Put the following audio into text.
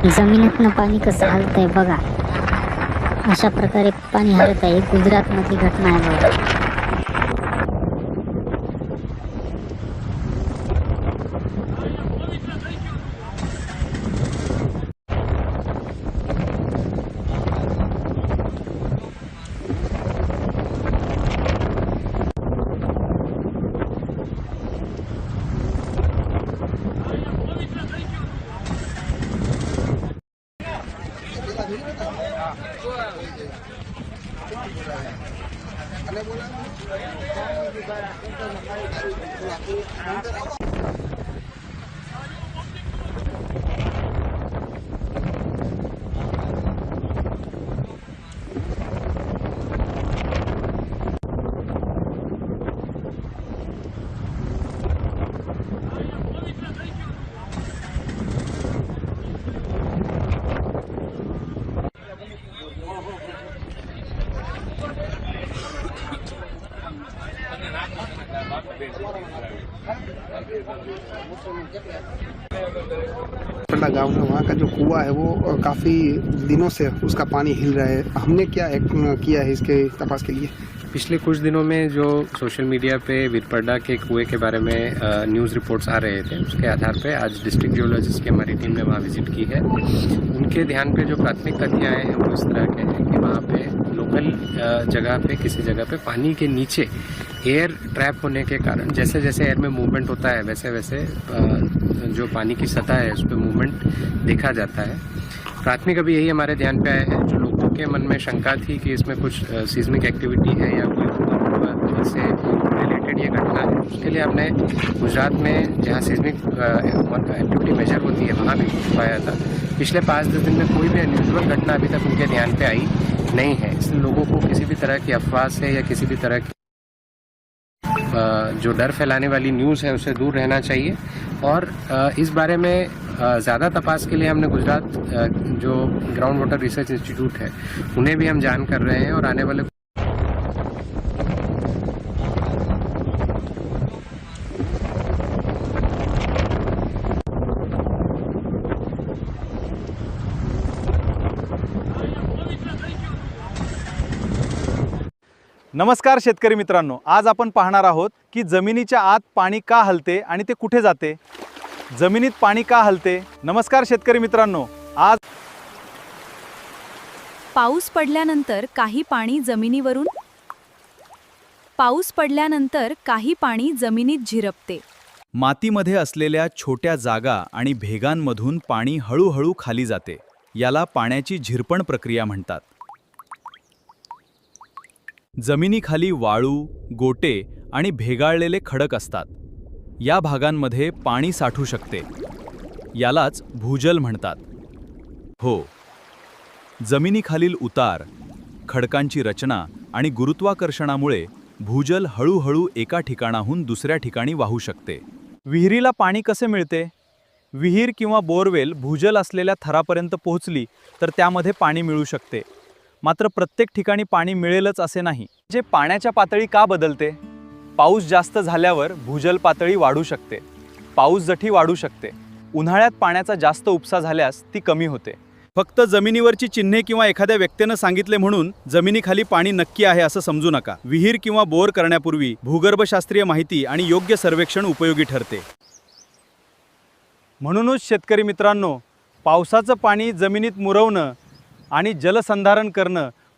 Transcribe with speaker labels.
Speaker 1: जमिनीतनं पाणी कसं हलतंय बघा. अशा प्रकारे पाणी हलत आहे. गुजरातमधली घटना आहे बघा.
Speaker 2: पटला गांव है, वहाँ का जो कुआं है वो काफ़ी दिनों से उसका पानी हिल रहा है। हमने क्या किया है इसके तपास के लिए?
Speaker 3: पिछले कुछ दिनों में जो सोशल मीडिया पे वीरपड़ा के कुएं के बारे में न्यूज़ रिपोर्ट्स आ रहे थे, उसके आधार पे आज डिस्ट्रिक्ट जियोलॉजिस्ट की हमारी टीम ने वहाँ विजिट की है। उनके ध्यान पे जो प्राथमिक तथ्य आए हैं वो इस तरह के हैं कि वहाँ पे लोकल जगह पे किसी जगह पे पानी के नीचे एयर ट्रैप होने के कारण जैसे जैसे एयर में मूवमेंट होता है वैसे वैसे जो पानी की सतह है उस पर मूवमेंट देखा जाता है। प्राथमिक अभी यही हमारे ध्यान पे आया है। जो लोगों के मन में शंका थी कि इसमें कुछ सीस्मिक एक्टिविटी है या कोई से रिलेटेड ये घटना है, उसके लिए हमने गुजरात में जहाँ सीस्मिक एक्टिविटी मेजर होती है वहाँ भी पाया था। पिछले 5-10 दिन में कोई भी अनयूजुअल घटना अभी तक उनके ध्यान पे आई नहीं है। इसलिए लोगों को किसी भी तरह की अफवाह से या किसी भी तरह की जो डर फैलाने वाली न्यूज़ है उससे दूर रहना चाहिए। और इस बारे में ज़्यादा तपास के लिए हमने गुजरात जो ग्राउंड वाटर रिसर्च इंस्टीट्यूट है उन्हें भी हम जान कर रहे हैं और आने वाले
Speaker 4: नमस्कार शेतकरी मित्रांनो, आज आपण पाहणार आहोत की जमिनीच्या आत पाणी का हलते आणि ते कुठे जाते, जमिनीत पाणी का हलते। नमस्कार शेतकरी मित्रांनो, आज
Speaker 5: पाऊस पडल्यानंतर काही पाणी जमिनीत झिरपते।
Speaker 4: मातीमध्ये असलेल्या छोट्या जागा आणि भेगांमधून पाणी हळूहळू खाली जाते, याला पाण्याची झिरपण प्रक्रिया म्हणतात। जमिनीखाली वाळू, गोटे आणि भेगाळलेले खडक असतात। या भागांमध्ये पाणी साठू शकते, यालाच भूजल म्हणतात। हो, जमिनीखालील उतार, खडकांची रचना आणि गुरुत्वाकर्षणामुळे भूजल हळूहळू एका ठिकाणाहून दुसऱ्या ठिकाणी वाहू शकते। विहिरीला पाणी कसे मिळते? विहीर किंवा बोरवेल भूजल असलेल्या थरापर्यंत पोहोचली तर त्यामध्ये पाणी मिळू शकते। मात्र प्रत्येक ठिकाणी पाणी मिळेलच असे नाही। जे पाण्याच्या पातळी का बदलते? पाऊस जास्त झाल्यावर भूजल पातळी वाढू शकते, पाऊस जठी वाढू शकते। उन्हाळ्यात पाण्याचा जास्त उपसा झाल्यास ती कमी होते। फक्त जमिनीवरची चिन्हे किंवा एखाद्या व्यक्तीने सांगितले म्हणून जमिनीखाली पाणी नक्की आहे असं समजू नका। विहीर किंवा बोर करण्यापूर्वी भूगर्भशास्त्रीय माहिती आणि योग्य सर्वेक्षण उपयोगी ठरते। म्हणूनच शेतकरी मित्रांनो, पावसाचं पाणी जमिनीत मुरवणं आणि जलसंधारण करणं